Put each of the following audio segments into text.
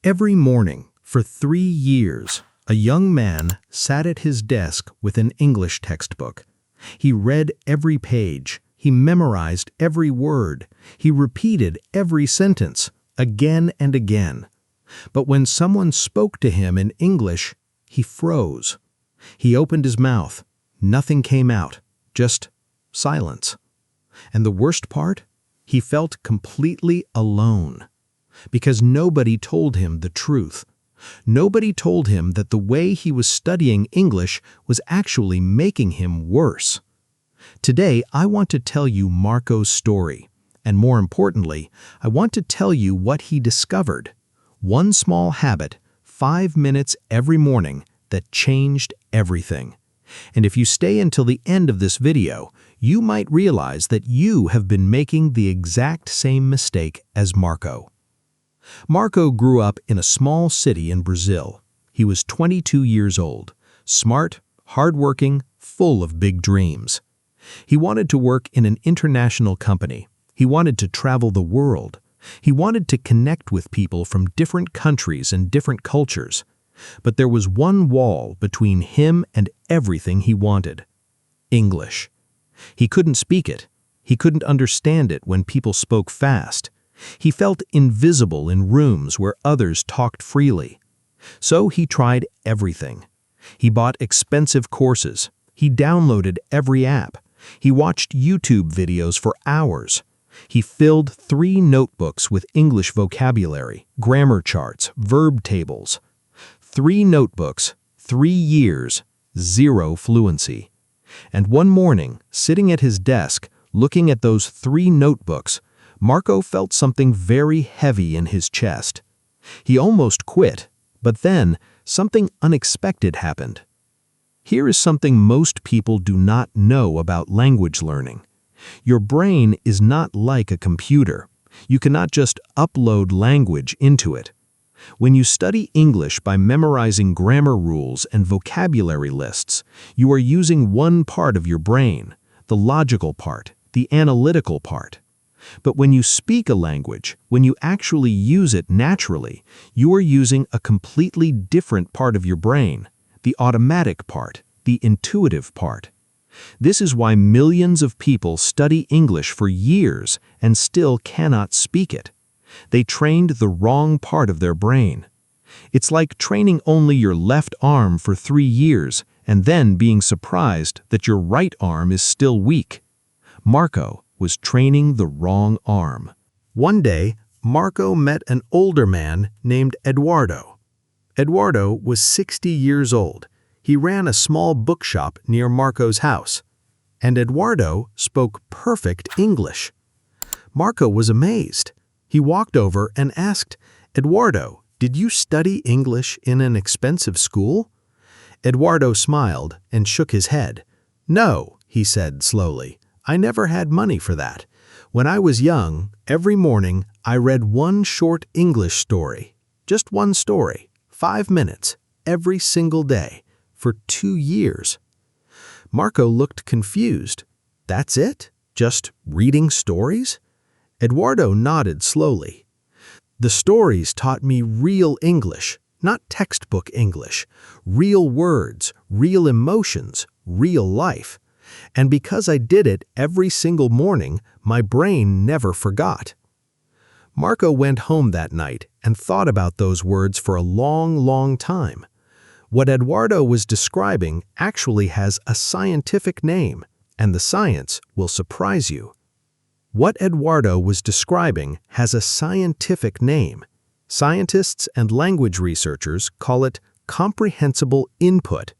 Every morning, for 3 years, a young man sat at his desk with an English textbook. He read every page. He memorized every word. He repeated every sentence, again and again. But when someone spoke to him in English, he froze. He opened his mouth. Nothing came out, just silence. And the worst part? He felt completely alone. Because nobody told him the truth. Nobody told him that the way he was studying English was actually making him worse. Today, I want to tell you Marco's story. And more importantly, I want to tell you what he discovered. One small habit, 5 minutes every morning, that changed everything. And if you stay until the end of this video, you might realize that you have been making the exact same mistake as Marco. Marco grew up in a small city in Brazil. He was 22 years old, smart, hardworking, full of big dreams. He wanted to work in an international company. He wanted to travel the world. He wanted to connect with people from different countries and different cultures. But there was one wall between him and everything he wanted: English. He couldn't speak it. He couldn't understand it when people spoke fast. He felt invisible in rooms where others talked freely. So he tried everything. He bought expensive courses. He downloaded every app. He watched YouTube videos for hours. He filled 3 notebooks with English vocabulary, grammar charts, verb tables. 3 notebooks, 3 years, 0 fluency. And one morning, sitting at his desk, looking at those 3 notebooks, Marco felt something very heavy in his chest. He almost quit, but then something unexpected happened. Here is something most people do not know about language learning. Your brain is not like a computer. You cannot just upload language into it. When you study English by memorizing grammar rules and vocabulary lists, you are using one part of your brain, the logical part, the analytical part. But when you speak a language, when you actually use it naturally, you are using a completely different part of your brain, the automatic part, the intuitive part. This is why millions of people study English for years and still cannot speak it. They trained the wrong part of their brain. It's like training only your left arm for 3 years and then being surprised that your right arm is still weak. Marco was training the wrong arm. One day, Marco met an older man named Eduardo. Eduardo was 60 years old. He ran a small bookshop near Marco's house. And Eduardo spoke perfect English. Marco was amazed. He walked over and asked, "Eduardo, did you study English in an expensive school?" Eduardo smiled and shook his head. "No," he said slowly. "I never had money for that. When I was young, every morning I read one short English story. Just one story, 5 minutes, every single day, for 2 years." Marco looked confused. "That's it? Just reading stories?" Eduardo nodded slowly. "The stories taught me real English, not textbook English. Real words, real emotions, real life. And because I did it every single morning, my brain never forgot." Marco went home that night and thought about those words for a long, long time. What Eduardo was describing actually has a scientific name, and the science will surprise you. What Eduardo was describing has a scientific name. Scientists and language researchers call it comprehensible input.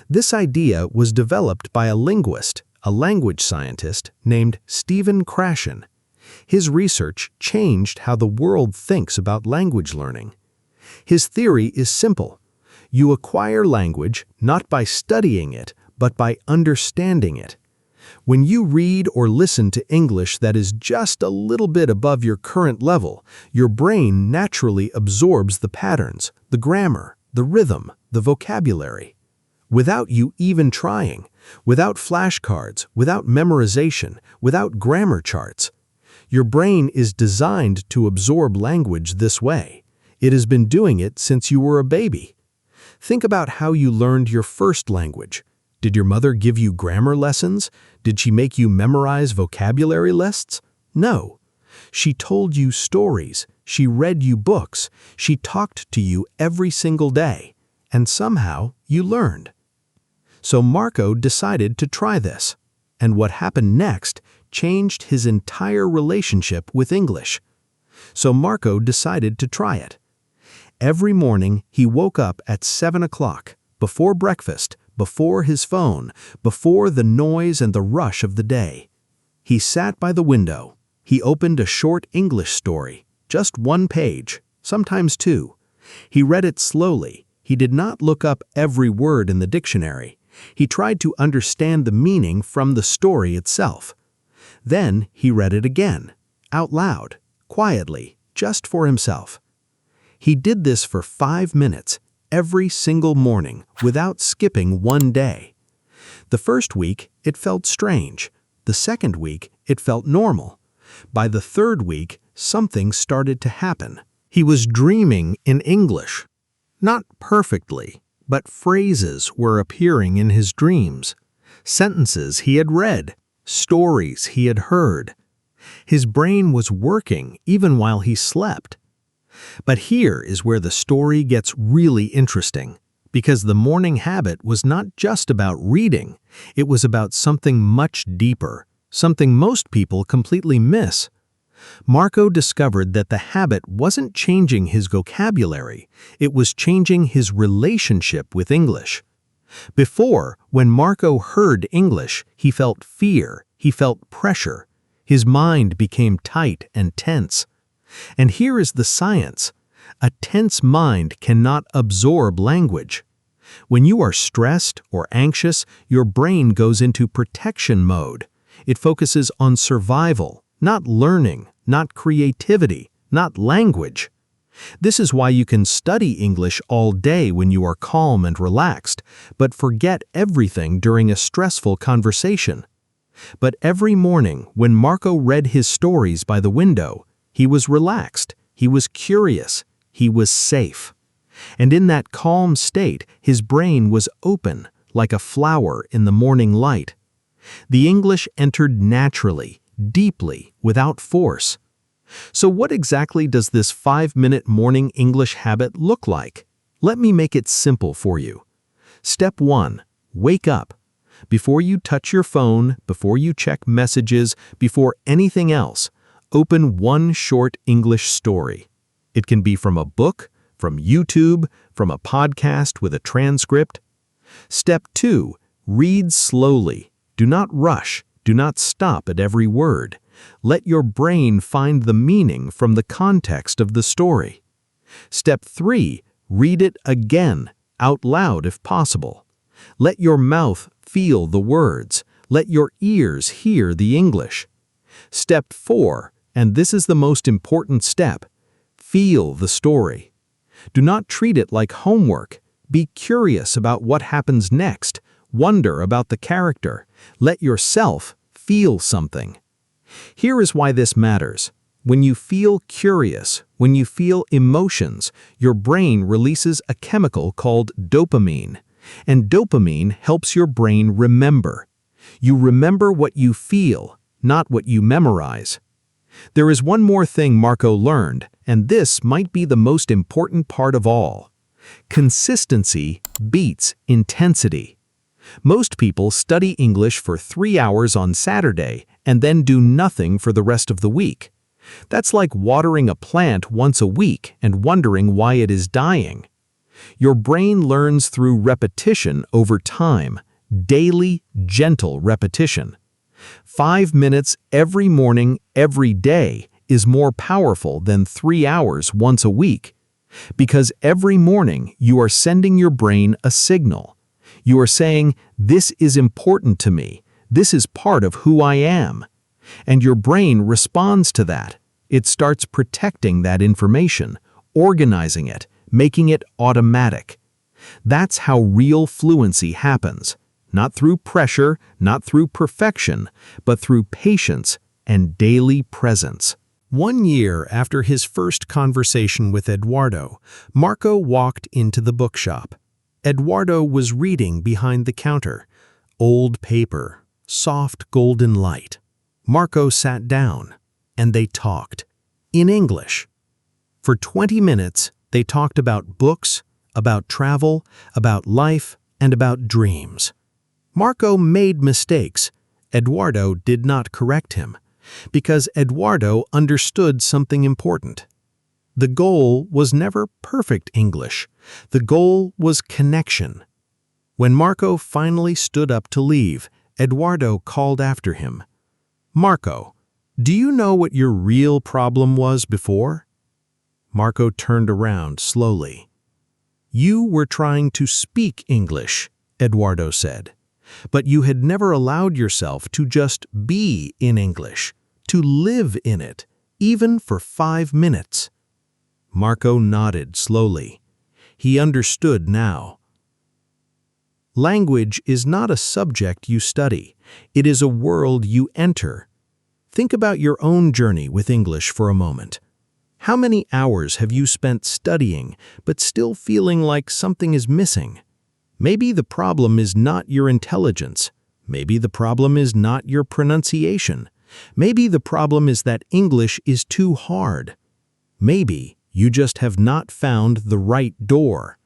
This idea was developed by a linguist, a language scientist named Stephen Krashen. His research changed how the world thinks about language learning. His theory is simple. You acquire language not by studying it, but by understanding it. When you read or listen to English that is just a little bit above your current level, your brain naturally absorbs the patterns, the grammar, the rhythm, the vocabulary. Without you even trying, without flashcards, without memorization, without grammar charts. Your brain is designed to absorb language this way. It has been doing it since you were a baby. Think about how you learned your first language. Did your mother give you grammar lessons? Did she make you memorize vocabulary lists? No. She told you stories. She read you books. She talked to you every single day. And somehow you learned. So Marco decided to try this. And what happened next changed his entire relationship with English. So Marco decided to try it. Every morning he woke up at 7 o'clock, before breakfast, before his phone, before the noise and the rush of the day. He sat by the window. He opened a short English story, just one page, sometimes two. He read it slowly. He did not look up every word in the dictionary. He tried to understand the meaning from the story itself. Then he read it again, out loud, quietly, just for himself. He did this for 5 minutes, every single morning, without skipping one day. The first week, it felt strange. The second week, it felt normal. By the third week, something started to happen. He was dreaming in English. Not perfectly, but phrases were appearing in his dreams. Sentences he had read, stories he had heard. His brain was working even while he slept. But here is where the story gets really interesting, because the morning habit was not just about reading, it was about something much deeper, something most people completely miss. Marco discovered that the habit wasn't changing his vocabulary, it was changing his relationship with English. Before, when Marco heard English, he felt fear, he felt pressure. His mind became tight and tense. And here is the science. A tense mind cannot absorb language. When you are stressed or anxious, your brain goes into protection mode. It focuses on survival, not learning, not creativity, not language. This is why you can study English all day when you are calm and relaxed, but forget everything during a stressful conversation. But every morning, when Marco read his stories by the window, he was relaxed, he was curious, he was safe. And in that calm state, his brain was open, like a flower in the morning light. The English entered naturally, deeply, without force. So what exactly does this 5-minute morning English habit look like? Let me make it simple for you. Step 1. Wake up. Before you touch your phone, before you check messages, before anything else, open one short English story. It can be from a book, from YouTube, from a podcast with a transcript. Step 2. Read slowly. Do not rush. Do not stop at every word. Let your brain find the meaning from the context of the story. Step 3. Read it again, out loud if possible. Let your mouth feel the words. Let your ears hear the English. Step 4, and this is the most important step, feel the story. Do not treat it like homework. Be curious about what happens next. Wonder about the character. Let yourself feel something. Here is why this matters. When you feel curious, when you feel emotions, your brain releases a chemical called dopamine. And dopamine helps your brain remember. You remember what you feel, not what you memorize. There is one more thing Marco learned, and this might be the most important part of all. Consistency beats intensity. Most people study English for 3 hours on Saturday and then do nothing for the rest of the week. That's like watering a plant once a week and wondering why it is dying. Your brain learns through repetition over time, daily, gentle repetition. 5 minutes every morning, every day is more powerful than 3 hours once a week. Because every morning you are sending your brain a signal. You are saying, this is important to me. This is part of who I am. And your brain responds to that. It starts protecting that information, organizing it, making it automatic. That's how real fluency happens. Not through pressure, not through perfection, but through patience and daily presence. 1 year after his first conversation with Eduardo, Marco walked into the bookshop. Eduardo was reading behind the counter. Old paper, soft golden light. Marco sat down, and they talked. In English. For 20 minutes, they talked about books, about travel, about life, and about dreams. Marco made mistakes. Eduardo did not correct him, because Eduardo understood something important. The goal was never perfect English. The goal was connection. When Marco finally stood up to leave, Eduardo called after him. "Marco, do you know what your real problem was before?" Marco turned around slowly. "You were trying to speak English," Eduardo said, "but you had never allowed yourself to just be in English, to live in it, even for 5 minutes." Marco nodded slowly. He understood now. Language is not a subject you study. It is a world you enter. Think about your own journey with English for a moment. How many hours have you spent studying, but still feeling like something is missing? Maybe the problem is not your intelligence. Maybe the problem is not your pronunciation. Maybe the problem is that English is too hard. Maybe you just have not found the right door.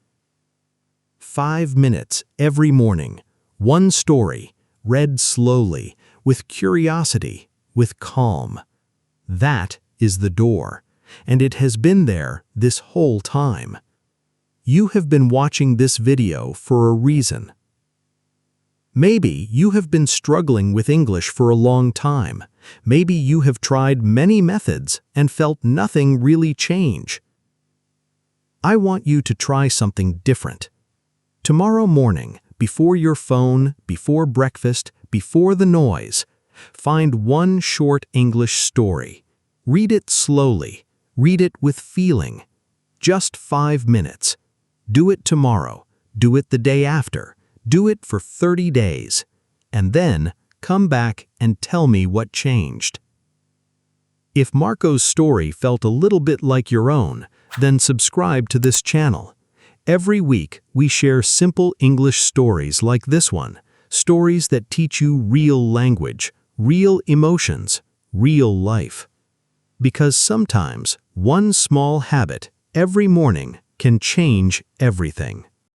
5 minutes every morning, one story, read slowly, with curiosity, with calm. That is the door, and it has been there this whole time. You have been watching this video for a reason. Maybe you have been struggling with English for a long time. Maybe you have tried many methods and felt nothing really change. I want you to try something different. Tomorrow morning, before your phone, before breakfast, before the noise, find one short English story. Read it slowly. Read it with feeling. Just 5 minutes. Do it tomorrow. Do it the day after. Do it for 30 days. And then come back and tell me what changed. If Marco's story felt a little bit like your own, then subscribe to this channel. Every week, we share simple English stories like this one, stories that teach you real language, real emotions, real life. Because sometimes, one small habit every morning can change everything.